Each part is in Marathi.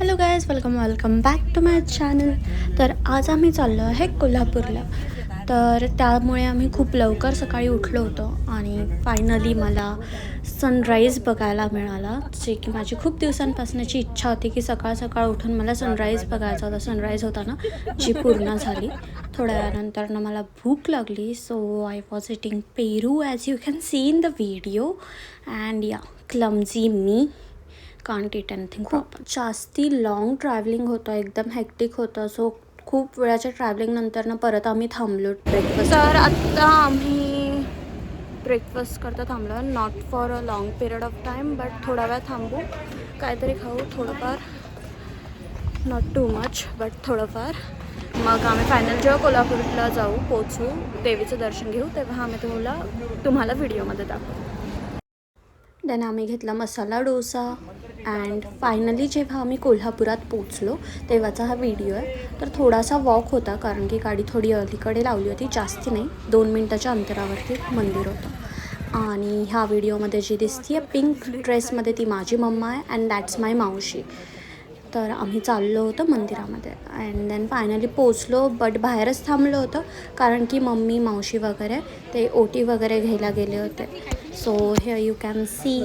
Hello guys, welcome back to my channel. तर आज आम्ही चाललो आहे कोल्हापूरला. तर त्यामुळे आम्ही खूप लवकर सकाळी उठलो होतो आणि फायनली मला सनराईज बघायला मिळाला, जे की माझी खूप दिवसांपासूनची इच्छा होती की सकाळ सकाळ उठून मला सनराईज बघायचा होता. सनराईज होता ना, जी पूर्ण झाली. थोड्या वेळानंतर ना मला भूक लागली, so I was eating Peru as you can see in the video. And या clumsy me can't it anything. खूप जास्ती लाँग ट्रॅव्हलिंग होतं, एकदम हेक्टिक होतं. सो खूप वेळाच्या ट्रॅव्हलिंगनंतर ना परत आम्ही थांबलो ब्रेकफास्ट. तर आत्ता आम्ही ब्रेकफास्ट करता थांबलो. Not for a long period of time, but थोडा वेळ थांबू, काहीतरी खाऊ, थोडंफार, नॉट टू मच बट थोडंफार. मग आम्ही फायनल जेव्हा कोल्हापूरला जाऊ, पोचू, देवीचं दर्शन घेऊ, तेव्हा आम्ही तुम्हाला व्हिडिओमध्ये दाखवू. देन आम्ही घेतला मसाला डोसा. अँड फायनली जेव्हा आम्ही कोल्हापुरात पोचलो तेव्हाचा हा व्हिडिओ आहे. तर थोडासा वॉक होता, कारण की गाडी थोडी अलीकडे लावली होती, जास्ती नाही, 2 मिनटाच्या अंतरावरती मंदिर होतं. आणि ह्या व्हिडिओमध्ये जी दिसते आहे पिंक ड्रेसमध्ये, ती माझी मम्मा आहे अँड दॅट्स माय मावशी. तर आम्ही चाललो होतो मंदिरामध्ये अँड देन फायनली पोचलो, बट बाहेरच थांबलो होतं, कारण की मम्मी मावशी वगैरे ते ओटी वगैरे घ्यायला गेले होते. So here you can see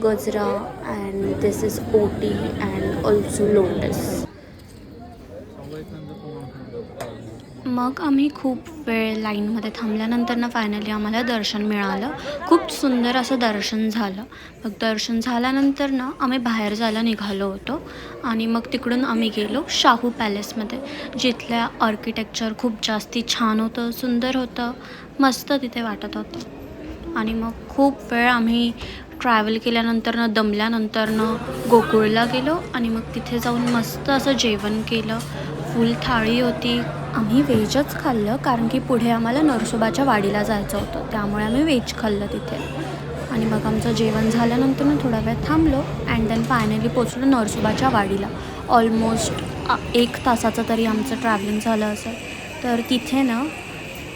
गजरा अँड दिस इज ओटी अँड ऑल्सो लोटस. मग आम्ही खूप वेळ लाईनमध्ये थांबल्यानंतर ना फायनली आम्हाला दर्शन मिळालं. खूप सुंदर असं दर्शन झालं. मग दर्शन झाल्यानंतर ना आम्ही बाहेर जायला निघालो होतो आणि मग तिकडून आम्ही गेलो शाहू पॅलेसमध्ये, जिथल्या आर्किटेक्चर खूप जास्ती छान होतं, सुंदर होतं, मस्त तिथे वाटत होतं. आणि मग खूप वेळ आम्ही ट्रॅव्हल केल्यानंतरनं दमल्यानंतरनं गोकुळला गेलो आणि मग तिथे जाऊन मस्त असं जेवण केलं. फुल थाळी होती. आम्ही व्हेजच खाल्लं, कारण की पुढे आम्हाला नरसोबाच्या वाडीला जायचं होतं, त्यामुळे आम्ही व्हेज खाल्लं तिथे. आणि मग आमचं जेवण झाल्यानंतर थोडा वेळ थांबलो अँड देन फायनली पोचलो नरसोबाच्या वाडीला. ऑलमोस्ट 1 तासाचं तरी आमचं ट्रॅव्हलिंग झालं असेल. तर तिथे ना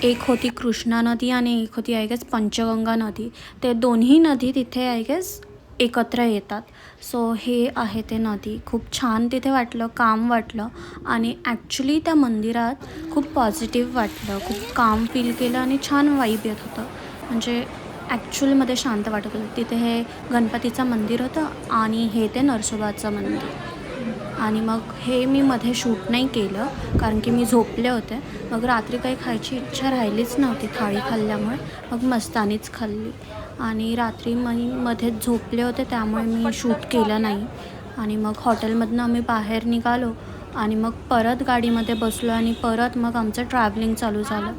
एक होती कृष्णा नदी आणि एक होती आय गेस पंचगंगा नदी. ते दोन्ही नदी तिथे आय गेस एकत्र येतात. सो हे आहे ते नदी. खूप छान तिथे वाटलं, काम वाटलं आणि ॲक्च्युली त्या मंदिरात खूप पॉझिटिव्ह वाटलं, खूप काम फील केलं आणि छान वाईब येत होतं. म्हणजे ॲक्च्युअलमध्ये शांत वाटत होतं. तिथे हे गणपतीचं मंदिर होतं आणि हे ते नरसोबाचं मंदिर. आणि मग हे मी मध्ये शूट नाही केलं, कारण की मी झोपले होते. मग रात्री काही खायची इच्छा राहिलीच नव्हती थाळी खाल्ल्यामुळे. मग मस्तानीच खाल्ली आणि रात्री मध्येच झोपले होते, त्यामुळे मी शूट केलं नाही. आणि मग हॉटेलमधनं आम्ही बाहेर निघालो आणि मग परत गाडीमध्ये बसलो आणि परत मग आमचं ट्रॅव्हलिंग चालू झालं.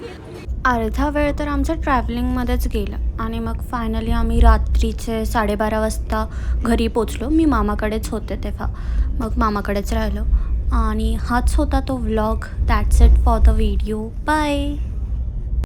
अर्धा वेळ तर आमचं ट्रॅव्हलिंगमध्येच गेलं आणि मग फायनली आम्ही रात्रीचे 12:30 वाजता घरी पोचलो. मी मामाकडेच होते तेव्हा, मग मामाकडेच राहिलो. आणि हाच होता तो vlog. That's it for the video. Bye.